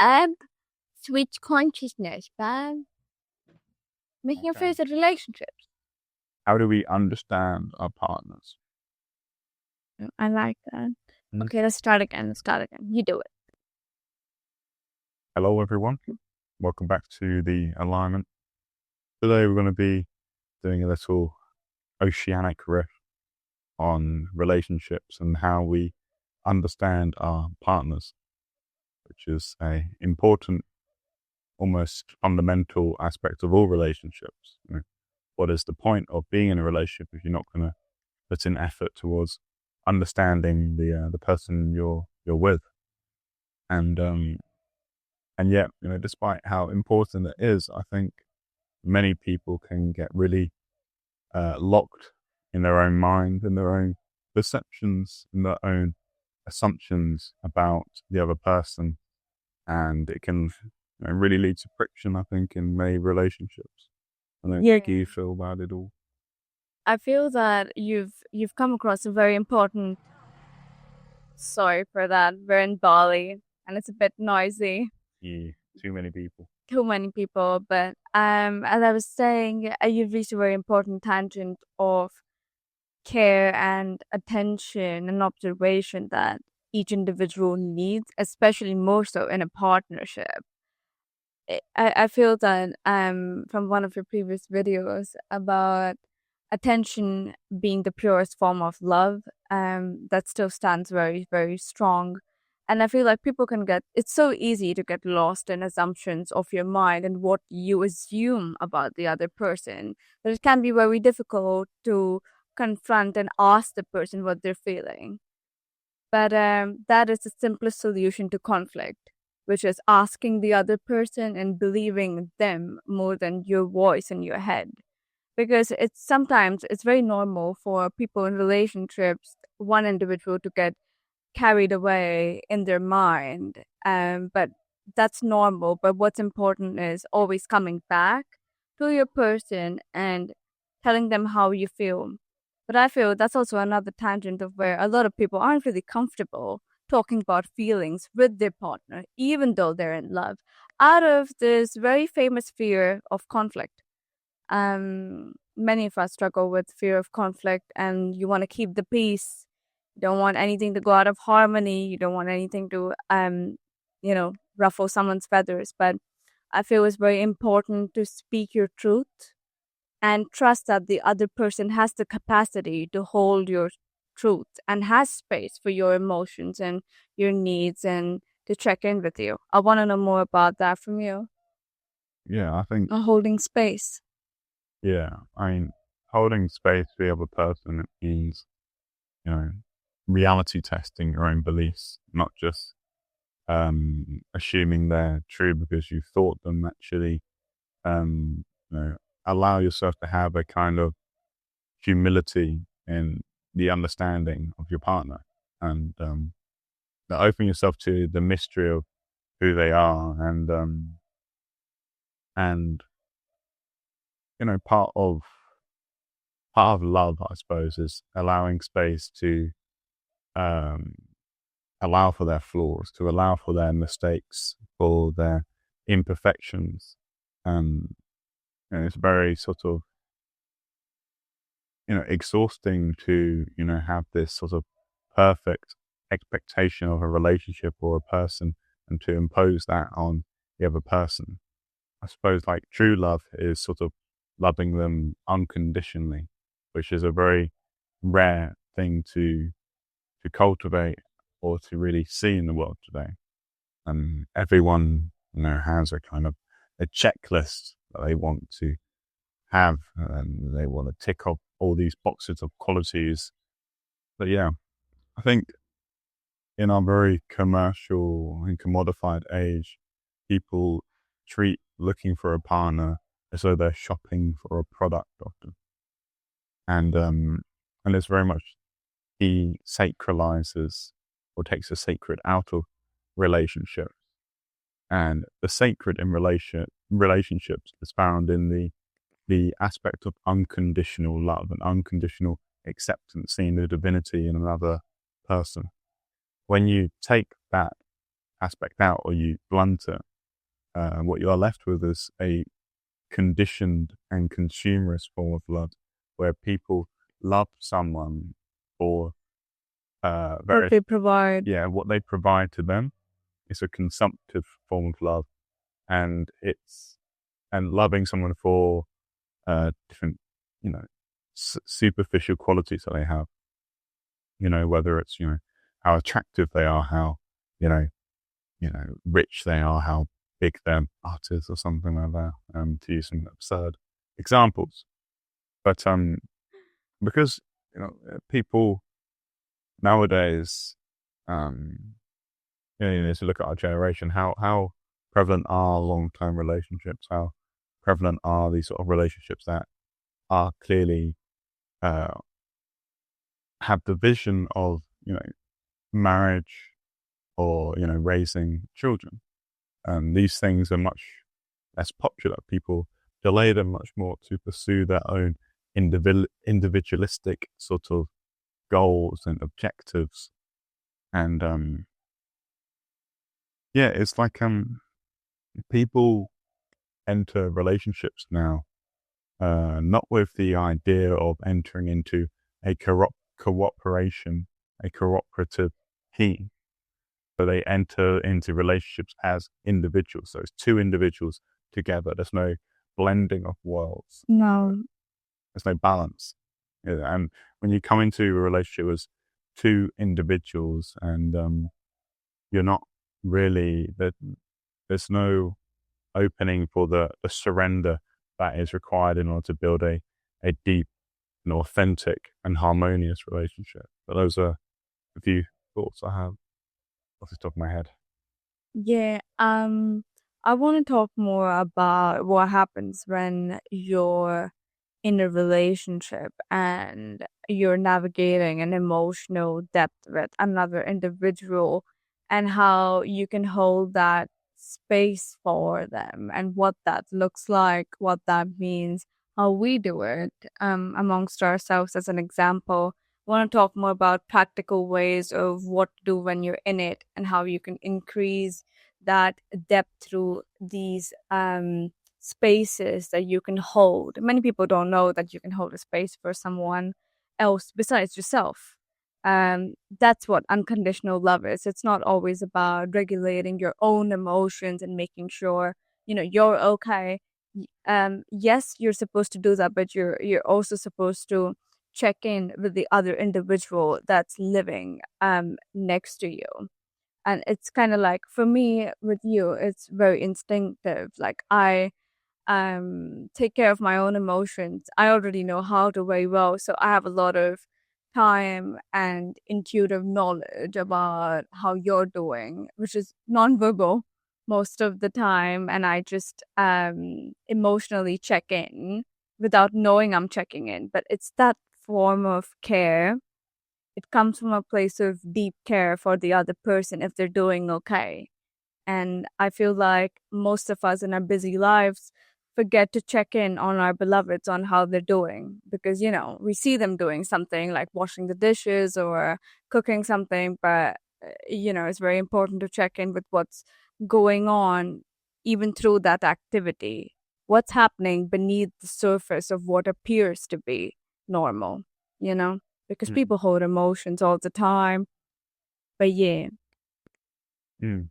add switch consciousness, man. Making a face at relationships. How do we understand our partners? I like that. Okay, let's start again. You do it. Hello, everyone. Welcome back to the alignment. Today we're going to be doing a little oceanic riff on relationships and how we understand our partners, which is an important, almost fundamental aspect of all relationships. What is the point of being in a relationship if you're not going to put in effort towards understanding the person you're with? And yet, despite how important it is, I think many people can get really locked in their own mind, in their own perceptions, in their own assumptions about the other person, and it can really lead to friction, I think, in many relationships. How do you feel about it all? I feel that you've come across a very important. Sorry for that. We're in Bali and it's a bit noisy. Yeah, too many people. But as I was saying, you've reached a very important tangent of care and attention and observation that each individual needs, especially more so in a partnership. I feel that from one of your previous videos about attention being the purest form of love, that still stands very, very strong. And I feel like it's so easy to get lost in assumptions of your mind and what you assume about the other person, that it can be very difficult to confront and ask the person what they're feeling. But that is the simplest solution to conflict, which is asking the other person and believing them more than your voice in your head. Because sometimes it's very normal for people in relationships, one individual to get carried away in their mind. But that's normal. But what's important is always coming back to your person and telling them how you feel. But I feel that's also another tangent of where a lot of people aren't really comfortable talking about feelings with their partner, even though they're in love, out of this very famous fear of conflict. Many of us struggle with fear of conflict, and you want to keep the peace. You don't want anything to go out of harmony. You don't want anything to, ruffle someone's feathers. But I feel it's very important to speak your truth and trust that the other person has the capacity to hold your truth and has space for your emotions and your needs and to check in with you. I want to know more about that from you. Yeah, I think holding space. Yeah, I mean, holding space for the other person, it means, reality testing your own beliefs, not just assuming they're true because you thought them. Actually, allow yourself to have a kind of humility in the understanding of your partner, and open yourself to the mystery of who they are, and part of love, I suppose, is allowing space to allow for their flaws, to allow for their mistakes, for their imperfections. It's very sort of, exhausting to, have this sort of perfect expectation of a relationship or a person and to impose that on the other person. I suppose like true love is sort of loving them unconditionally, which is a very rare thing to cultivate or to really see in the world today. And everyone, has a kind of a checklist that they want to have, and they want to tick off all these boxes of qualities. But yeah, I think in our very commercial and commodified age, people treat looking for a partner as though they're shopping for a product often. And it's very much, he sacralizes or takes the sacred out of relationships. And the sacred in relationships is found in the aspect of unconditional love and unconditional acceptance, seeing the divinity in another person. When you take that aspect out or you blunt it, what you are left with is a conditioned and consumerist form of love, where people love someone for What various, they provide. what they provide to them. It's a consumptive form of love, and loving someone for different, superficial qualities that they have. Whether it's how attractive they are, how you know rich they are, how big their art is, or something like that. To use some absurd examples, but because people nowadays, to look at our generation, how prevalent are long-term relationships? How prevalent are these sort of relationships that are clearly uh, have the vision of marriage or raising children? These things are much less popular. People delay them much more to pursue their own individualistic sort of goals and objectives. And it's like people enter relationships now not with the idea of entering into a cooperation, a cooperative team, but they enter into relationships as individuals. So it's two individuals together. There's no blending of worlds. No. There's no balance. And when you come into a relationship as two individuals, and you're not really there's no opening for the surrender that is required in order to build a deep and authentic and harmonious relationship. But those are a few thoughts I have off the top of my head. Yeah, I want to talk more about what happens when you're in a relationship and you're navigating an emotional depth with another individual and how you can hold that space for them and what that looks like, what that means, how we do it amongst ourselves as an example. Want to talk more about practical ways of what to do when you're in it and how you can increase that depth through these spaces that you can hold. Many people don't know that you can hold a space for someone else besides yourself. That's what unconditional love is. It's not always about regulating your own emotions and making sure you're okay. Yes, you're supposed to do that, but you're also supposed to check in with the other individual that's living next to you. And it's kind of like, for me with you, it's very instinctive. Like, I take care of my own emotions. I already know how to very well, so I have a lot of time and intuitive knowledge about how you're doing, which is nonverbal most of the time. And I just emotionally check in without knowing I'm checking in. But it's that form of care. It comes from a place of deep care for the other person if they're doing okay. And I feel like most of us in our busy lives forget to check in on our beloveds on how they're doing because, we see them doing something like washing the dishes or cooking something, but, it's very important to check in with what's going on even through that activity. What's happening beneath the surface of what appears to be normal, because Mm. people hold emotions all the time. But yeah. Mm.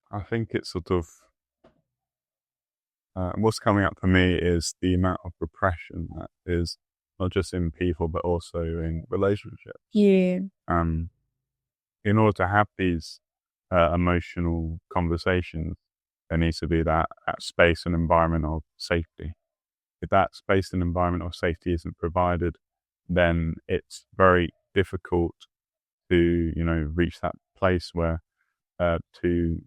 I think it's sort of what's coming up for me is the amount of repression that is not just in people but also in relationships. Yeah. In order to have these emotional conversations, there needs to be that space and environment of safety. If that space and environment of safety isn't provided, then it's very difficult to reach that place where two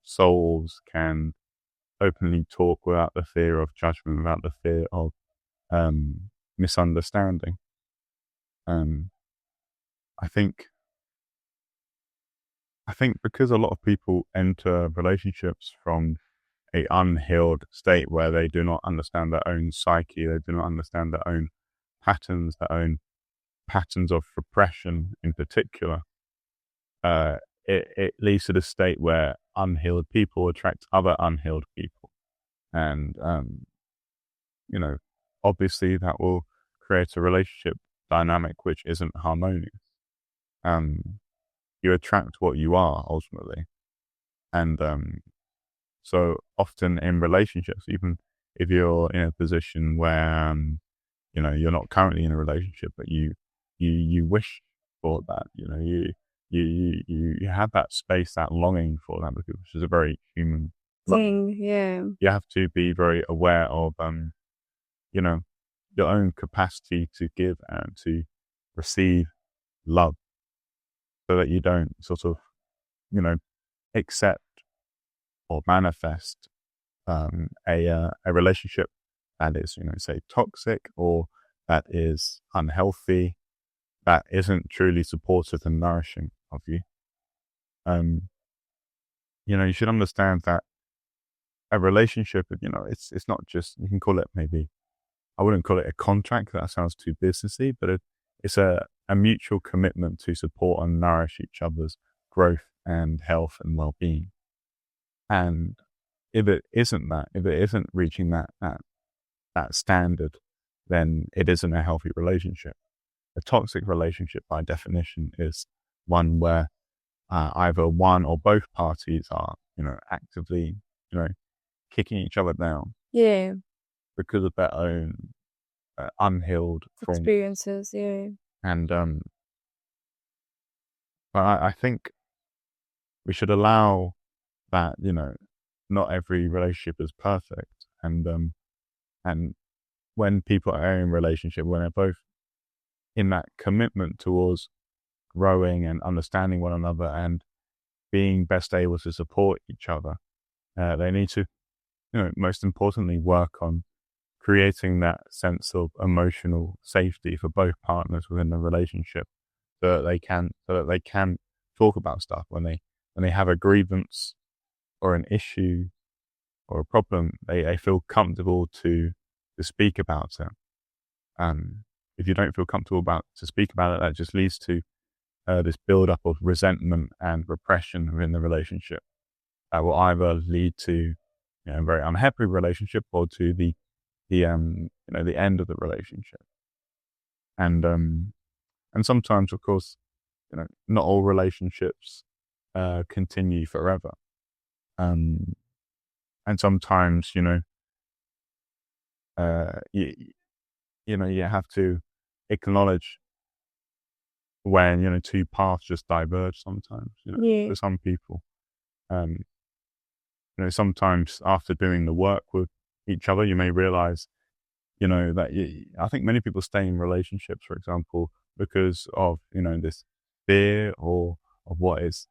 souls can openly talk without the fear of judgment, without the fear of misunderstanding. Um, I think because a lot of people enter relationships from a unhealed state where they do not understand their own psyche, they do not understand their own patterns, their own patterns of repression in particular. it leads to the state where unhealed people attract other unhealed people. And, you know, obviously that will create a relationship dynamic which isn't harmonious. You attract what you are ultimately. And so often in relationships, even if you're in a position where, you're not currently in a relationship, but you wish for that, you have that space, that longing for that, which is a very human Thing, yeah. you have to be very aware of, you know, your own capacity to give and to receive love, so that you don't sort of, you know, accept or manifest a relationship that is, say, toxic, or that is unhealthy, that isn't truly supportive and nourishing of you. Um, you should understand that a relationship, it's not just, you can call it, maybe, I wouldn't call it a contract, that sounds too businessy, but it's a mutual commitment to support and nourish each other's growth and health and well-being. And if it isn't that, if it isn't reaching that standard, then it isn't a healthy relationship. A toxic relationship, by definition, is one where either one or both parties are, actively, kicking each other down Yeah. because of their own unhealed trauma. Experiences, yeah. And but I think we should allow that, not every relationship is perfect, and when people are in a relationship, when they're both in that commitment towards growing and understanding one another and being best able to support each other, they need to, most importantly, work on creating that sense of emotional safety for both partners within the relationship, so that they can talk about stuff when they have a grievance or an issue or a problem. They feel comfortable to speak about it. If you don't feel comfortable to speak about it, that just leads to this build up of resentment and repression within the relationship, that will either lead to, a very unhappy relationship, or to the end of the relationship. And sometimes, of course, not all relationships continue forever. And sometimes, you have to acknowledge when, two paths just diverge sometimes, Yeah. for some people. Um, sometimes after doing the work with each other, you may realize, that I think many people stay in relationships, for example, because of, this fear or of what is,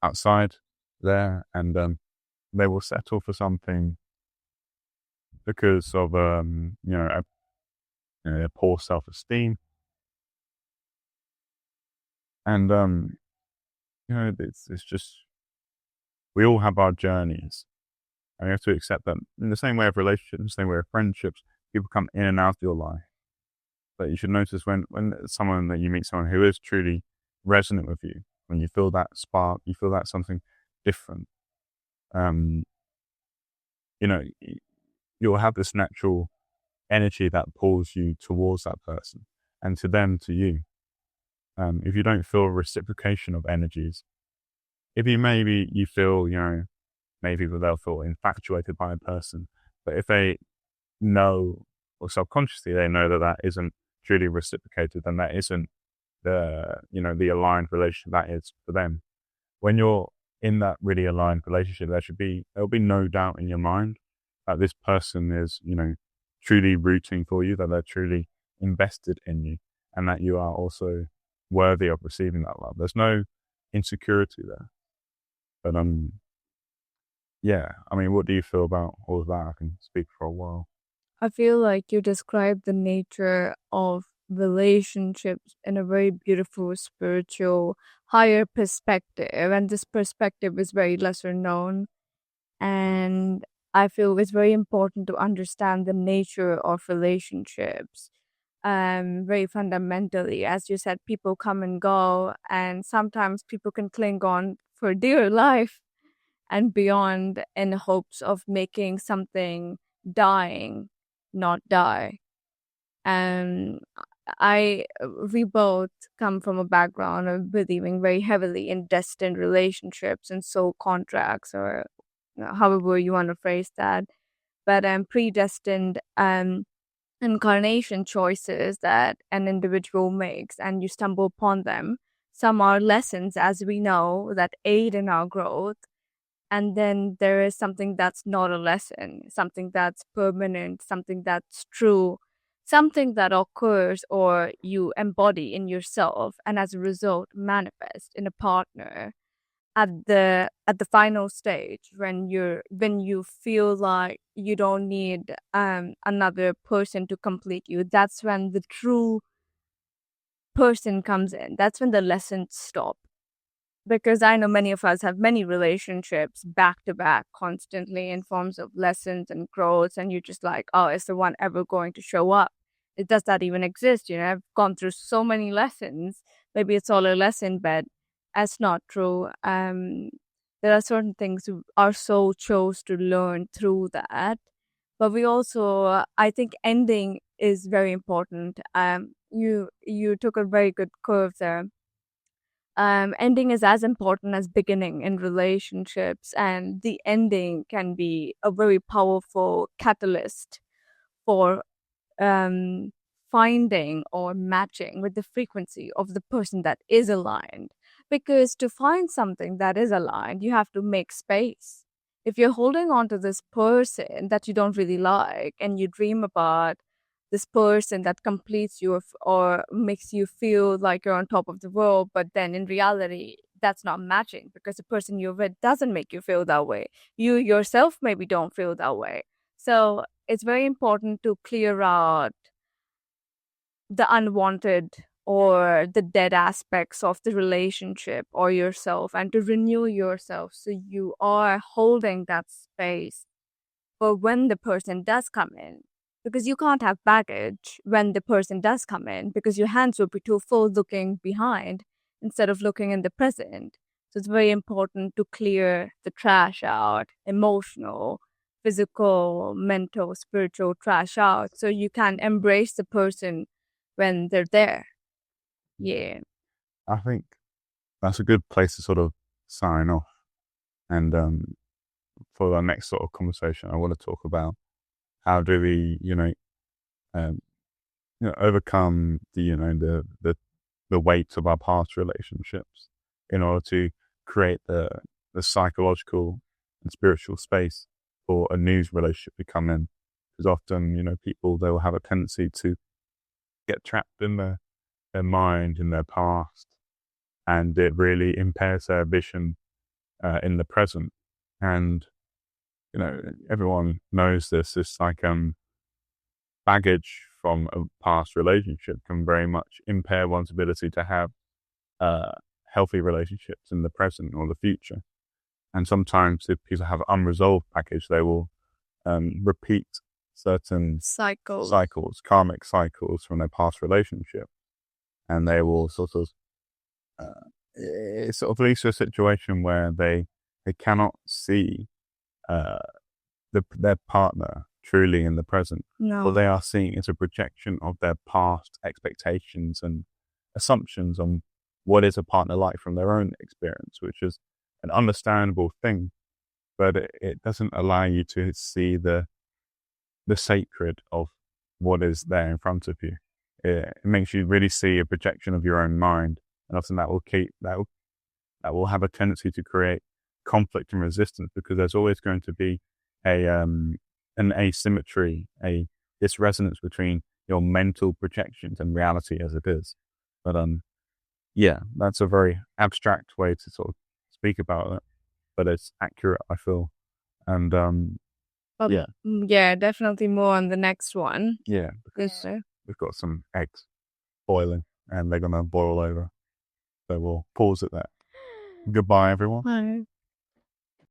outside there. And they will settle for something because of, their poor self-esteem. And, it's just, we all have our journeys, and we have to accept that in the same way of relationships, in the same way of friendships, people come in and out of your life. But you should notice when you meet someone who is truly resonant with you, when you feel that spark, you feel that something different, um, you'll have this natural energy that pulls you towards that person, and to them to you. If you don't feel reciprocation of energies, if you feel, maybe they'll feel infatuated by a person, but if they know, or subconsciously they know, that isn't truly reciprocated, then that isn't the aligned relationship that is for them. When you're in that really aligned relationship, there'll be no doubt in your mind that this person is, truly rooting for you, that they're truly invested in you, and that you are also worthy of receiving that love. There's no insecurity there. But yeah, I mean, what do you feel about all of that? I can speak for a while. I feel like you described the nature of relationships in a very beautiful, spiritual, higher perspective. And this perspective is very lesser known. And I feel it's very important to understand the nature of relationships. very fundamentally. As you said, people come and go, and sometimes people can cling on for dear life and beyond in hopes of making something dying not die. And we both come from a background of believing very heavily in destined relationships and soul contracts, or however you want to phrase that. But predestined incarnation choices that an individual makes, and you stumble upon them. Some are lessons, as we know, that aid in our growth. And then there is something that's not a lesson, something that's permanent, something that's true, something that occurs or you embody in yourself, and as a result manifest in a partner at the final stage, when you feel like you don't need another person to complete you. That's when the true person comes in. That's when the lessons stop. Because I know many of us have many relationships back to back constantly in forms of lessons and growths, and you're just like, oh, is the one ever going to show up? Does that even exist? I've gone through so many lessons. Maybe it's all a lesson, but that's not true. There are certain things our soul chose to learn through that. But we also, I think, ending is very important. You took a very good curve there. Ending is as important as beginning in relationships, and the ending can be a very powerful catalyst for um, finding or matching with the frequency of the person that is aligned. Because to find something that is aligned, you have to make space. If you're holding on to this person that you don't really like and you dream about this person that completes you or makes you feel like you're on top of the world, but then in reality, that's not matching because the person you're with doesn't make you feel that way. You yourself maybe don't feel that way. So it's very important to clear out the unwanted or the dead aspects of the relationship or yourself, and to renew yourself so you are holding that space for when the person does come in. Because you can't have baggage when the person does come in, because your hands will be too full looking behind instead of looking in the present. So it's very important to clear the trash out, emotional, physical, mental, spiritual trash out, so you can embrace the person when they're there. Yeah. I think that's a good place to sort of sign off. And for our next sort of conversation, I want to talk about how do we, um, overcome the weight of our past relationships in order to create the psychological and spiritual space for a new relationship to come in. Because often, people, they will have a tendency to get trapped in their mind, in their past, and it really impairs their vision in the present. And everyone knows this. It's like baggage from a past relationship can very much impair one's ability to have healthy relationships in the present or the future. And sometimes if people have unresolved baggage, they will repeat certain cycles, karmic cycles from their past relationship. And they will sort of, it sort of leads to a situation where they cannot see their partner truly in the present. No. What they are seeing is a projection of their past expectations and assumptions on what is a partner like from their own experience, which is an understandable thing, but it doesn't allow you to see the sacred of what is there in front of you. It makes you really see a projection of your own mind, and often that will have a tendency to create conflict and resistance, because there's always going to be an asymmetry, a disresonance between your mental projections and reality as it is. But yeah, that's a very abstract way to sort of speak about it, but it's accurate, I feel. And yeah, definitely more on the next one. Yeah, because we've got some eggs boiling and they're gonna boil over. So we'll pause it there. Goodbye, everyone. Bye.